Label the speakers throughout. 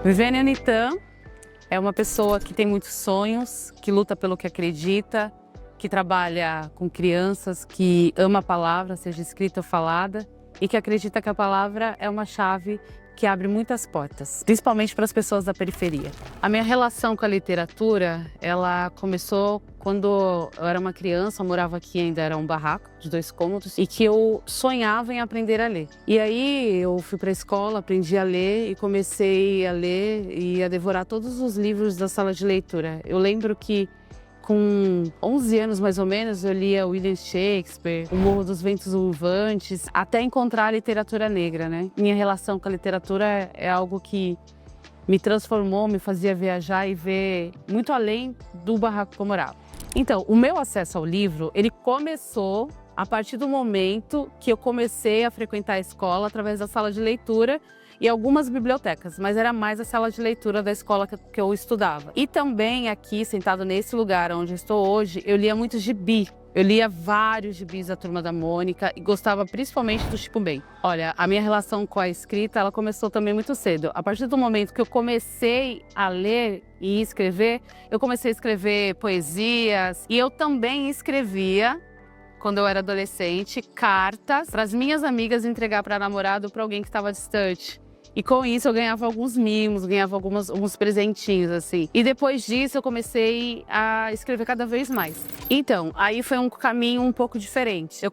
Speaker 1: Viviane Anitta é uma pessoa que tem muitos sonhos, que luta pelo que acredita, que trabalha com crianças, que ama a palavra, seja escrita ou falada, e que acredita que a palavra é uma chave que abre muitas portas, principalmente para as pessoas da periferia. A minha relação com a literatura, ela começou quando eu era uma criança, eu morava aqui, ainda era um barraco de 2 cômodos, e que eu sonhava em aprender a ler. E aí eu fui para a escola, aprendi a ler e comecei a ler e a devorar todos os livros da sala de leitura. Eu lembro que com 11 anos, mais ou menos, eu lia William Shakespeare, O Morro dos Ventos Uivantes, até encontrar a literatura negra, né? Minha relação com a literatura é algo que me transformou, me fazia viajar e ver muito além do barraco que eu morava. Então, o meu acesso ao livro, ele começou a partir do momento que eu comecei a frequentar a escola através da sala de leitura e algumas bibliotecas, mas era mais a sala de leitura da escola que eu estudava. E também aqui, sentado nesse lugar onde eu estou hoje, eu lia muito gibi. Eu lia vários gibis da Turma da Mônica e gostava principalmente do Chico Bem. Olha, a minha relação com a escrita, ela começou também muito cedo. A partir do momento que eu comecei a ler e escrever, eu comecei a escrever poesias e eu também escrevia, quando eu era adolescente, cartas para as minhas amigas entregar para namorado ou para alguém que estava distante. E com isso eu ganhava alguns mimos, ganhava alguns presentinhos, assim. E depois disso eu comecei a escrever cada vez mais. Então, aí foi um caminho um pouco diferente. Eu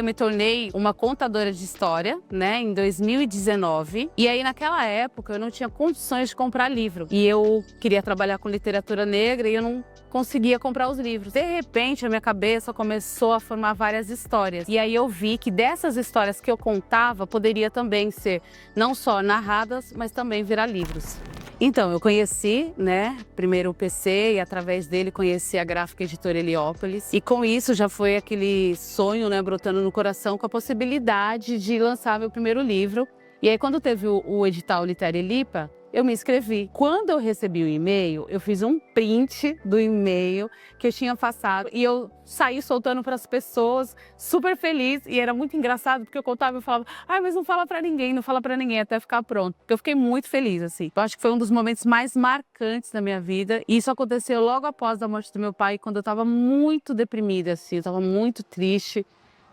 Speaker 1: me tornei uma contadora de história, né, em 2019. E aí naquela época eu não tinha condições de comprar livro. E eu queria trabalhar com literatura negra e eu não conseguia comprar os livros. De repente, a minha cabeça começou a formar várias histórias. E aí eu vi que dessas histórias que eu contava, poderia também ser não só narradas, mas também virar livros. Então, eu conheci, né, primeiro o PC e através dele conheci a Gráfica Editora Heliópolis. E com isso já foi aquele sonho, né, brotando no coração com a possibilidade de lançar meu primeiro livro. E aí quando teve o edital Literária Lipa, eu me inscrevi. Quando eu recebi o e-mail, eu fiz um print do e-mail que eu tinha passado e eu saí soltando para as pessoas, super feliz. E era muito engraçado porque eu contava e falava, ai, mas não fala para ninguém, não fala para ninguém até ficar pronto. Porque eu fiquei muito feliz, assim. Eu acho que foi um dos momentos mais marcantes da minha vida. E isso aconteceu logo após a morte do meu pai, quando eu estava muito deprimida, assim, eu estava muito triste,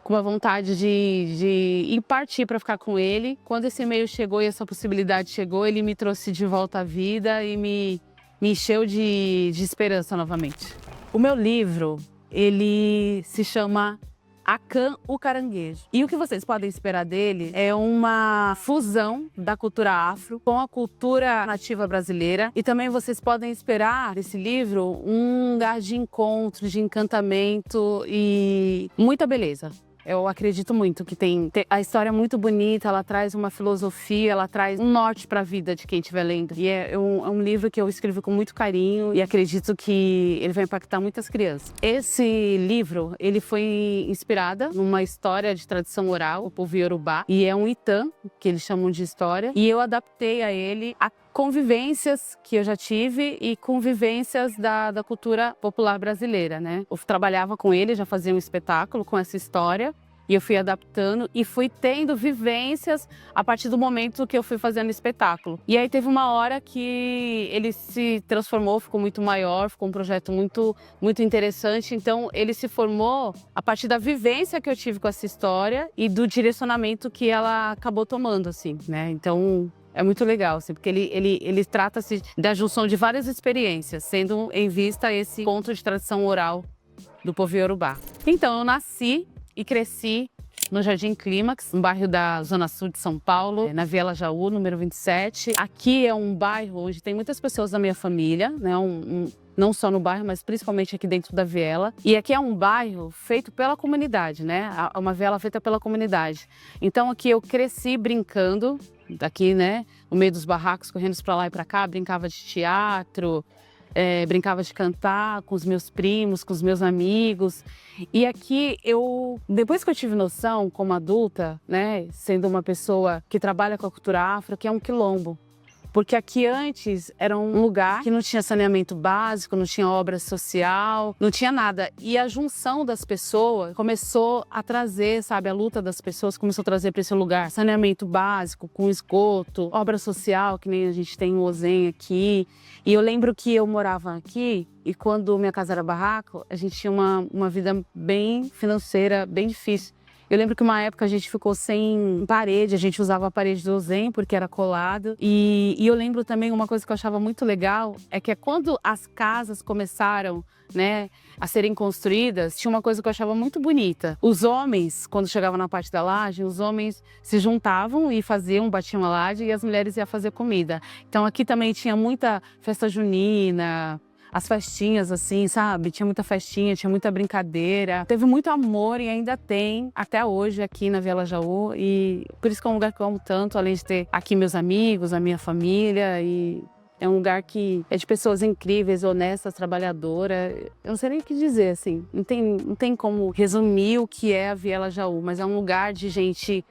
Speaker 1: com uma vontade de ir partir para ficar com ele. Quando esse e-mail chegou e essa possibilidade chegou, ele me trouxe de volta à vida e me encheu de esperança novamente. O meu livro, ele se chama Akan, o Caranguejo. E o que vocês podem esperar dele é uma fusão da cultura afro com a cultura nativa brasileira. E também vocês podem esperar desse livro um lugar de encontro, de encantamento e muita beleza. Eu acredito muito que tem a história é muito bonita, ela traz uma filosofia, ela traz um norte para a vida de quem estiver lendo. E é um livro que eu escrevo com muito carinho e acredito que ele vai impactar muitas crianças. Esse livro, ele foi inspirado numa história de tradição oral, o povo Yorubá, e é um Itan, que eles chamam de história, e eu adaptei a ele a convivências que eu já tive e convivências da cultura popular brasileira, né? Eu trabalhava com ele, já fazia um espetáculo com essa história e eu fui adaptando e fui tendo vivências a partir do momento que eu fui fazendo o espetáculo. E aí teve uma hora que ele se transformou, ficou muito maior, ficou um projeto muito interessante. Então ele se formou a partir da vivência que eu tive com essa história e do direcionamento que ela acabou tomando, assim, né? Então é muito legal, assim, porque ele trata-se da junção de várias experiências, sendo em vista esse conto de tradição oral do povo Yorubá. Então, eu nasci e cresci no Jardim Clímax, um bairro da Zona Sul de São Paulo, na Viela Jaú, número 27. Aqui é um bairro onde tem muitas pessoas da minha família, né? Não só no bairro, mas principalmente aqui dentro da viela. E aqui é um bairro feito pela comunidade, né? É uma viela feita pela comunidade. Então aqui eu cresci brincando, daqui, né? No meio dos barracos, correndo para lá e para cá, brincava de teatro, brincava de cantar com os meus primos, com os meus amigos. E aqui depois que eu tive noção como adulta, né? Sendo uma pessoa que trabalha com a cultura afro, que é um quilombo. Porque aqui antes era um lugar que não tinha saneamento básico, não tinha obra social, não tinha nada. E a junção das pessoas começou a trazer, sabe, a luta das pessoas começou a trazer para esse lugar saneamento básico, com esgoto, obra social, que nem a gente tem o Ozen aqui. E eu lembro que eu morava aqui e quando minha casa era barraco, a gente tinha uma vida bem financeira, bem difícil. Eu lembro que uma época a gente ficou sem parede, a gente usava a parede do Zen porque era colado. E eu lembro também uma coisa que eu achava muito legal, é que quando as casas começaram, né, a serem construídas, tinha uma coisa que eu achava muito bonita. Os homens, quando chegavam na parte da laje, os homens se juntavam e batiam a laje e as mulheres iam fazer comida. Então aqui também tinha muita festa junina, as festinhas, assim, sabe? Tinha muita festinha, tinha muita brincadeira. Teve muito amor e ainda tem, até hoje, aqui na Viela Jaú. E por isso que é um lugar que eu amo tanto, além de ter aqui meus amigos, a minha família. E é um lugar que é de pessoas incríveis, honestas, trabalhadoras. Eu não sei nem o que dizer, assim. Não tem como resumir o que é a Viela Jaú, mas é um lugar de gente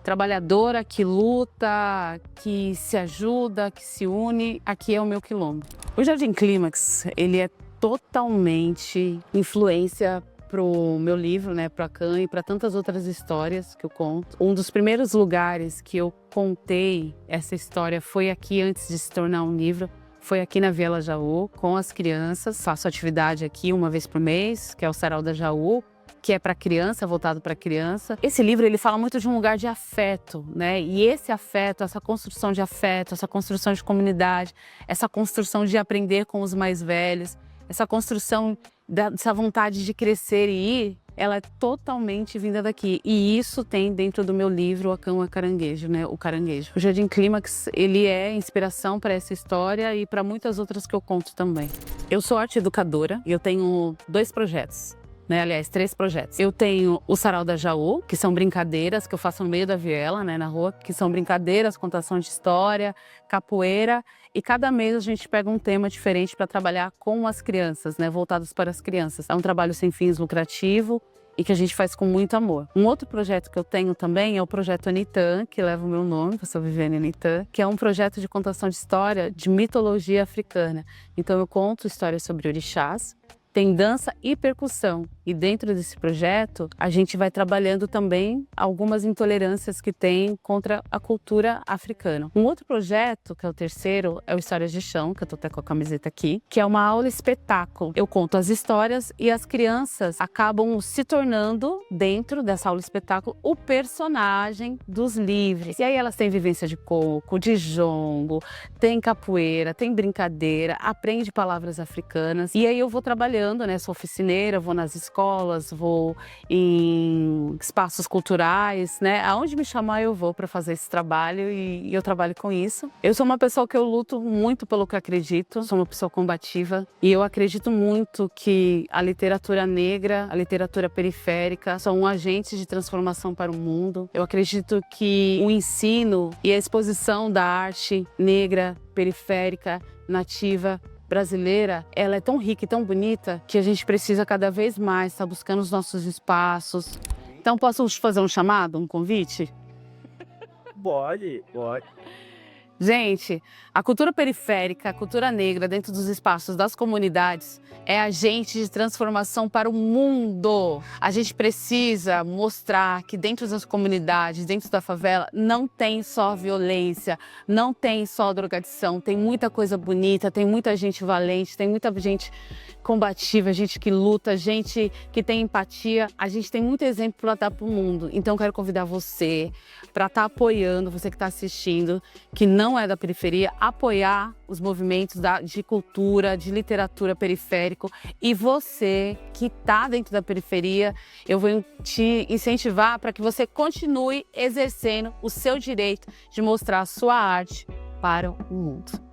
Speaker 1: trabalhadora, que luta, que se ajuda, que se une. Aqui é o meu quilombo. O Jardim Clímax, ele é totalmente influência pro meu livro, né, pro Akan e para tantas outras histórias que eu conto. Um dos primeiros lugares que eu contei essa história foi aqui antes de se tornar um livro. Foi aqui na Viela Jaú, com as crianças. Faço atividade aqui uma vez por mês, que é o Sarau da Jaú, que é para criança, voltado para criança. Esse livro, ele fala muito de um lugar de afeto, né? E esse afeto, essa construção de afeto, essa construção de comunidade, essa construção de aprender com os mais velhos, essa construção dessa vontade de crescer e ir, ela é totalmente vinda daqui. E isso tem dentro do meu livro, A Cão é Caranguejo, né? O Caranguejo. O Jardim Clímax, ele é inspiração para essa história e para muitas outras que eu conto também. Eu sou arte educadora e eu tenho 2 projetos. Né, aliás, 3 projetos. Eu tenho o Sarau da Jaú, que são brincadeiras que eu faço no meio da viela, né, na rua, que são brincadeiras, contação de história, capoeira, e cada mês a gente pega um tema diferente para trabalhar com as crianças, né, voltados para as crianças. É um trabalho sem fins lucrativo e que a gente faz com muito amor. Um outro projeto que eu tenho também é o projeto Anitan, que leva o meu nome, eu sou Viviane Anitan, que é um projeto de contação de história de mitologia africana. Então eu conto histórias sobre orixás, tem dança e percussão. E dentro desse projeto, a gente vai trabalhando também algumas intolerâncias que tem contra a cultura africana. Um outro projeto, que é o terceiro, é o Histórias de Chão, que eu tô até com a camiseta aqui, que é uma aula espetáculo. Eu conto as histórias e as crianças acabam se tornando, dentro dessa aula espetáculo, o personagem dos livros. E aí elas têm vivência de coco, de jongo, tem capoeira, tem brincadeira, aprende palavras africanas. E aí eu vou trabalhando, né? Sou oficineira, vou nas escolas, vou em espaços culturais, né? Aonde me chamar eu vou para fazer esse trabalho e eu trabalho com isso. Eu sou uma pessoa que eu luto muito pelo que acredito, sou uma pessoa combativa e eu acredito muito que a literatura negra, a literatura periférica são um agente de transformação para o mundo. Eu acredito que o ensino e a exposição da arte negra, periférica, nativa, brasileira, ela é tão rica e tão bonita que a gente precisa cada vez mais estar buscando os nossos espaços. Então posso fazer um chamado, um convite?
Speaker 2: Pode, pode.
Speaker 1: Gente, a cultura periférica, a cultura negra dentro dos espaços das comunidades é agente de transformação para o mundo. A gente precisa mostrar que dentro das comunidades, dentro da favela, não tem só violência, não tem só drogadição, tem muita coisa bonita, tem muita gente valente, tem muita gente combativa, gente que luta, gente que tem empatia. A gente tem muito exemplo para dar para o mundo. Então eu quero convidar você para estar apoiando, você que está assistindo, que não é da periferia, apoiar os movimentos de cultura, de literatura periférico. E você que está dentro da periferia, eu vou te incentivar para que você continue exercendo o seu direito de mostrar a sua arte para o mundo.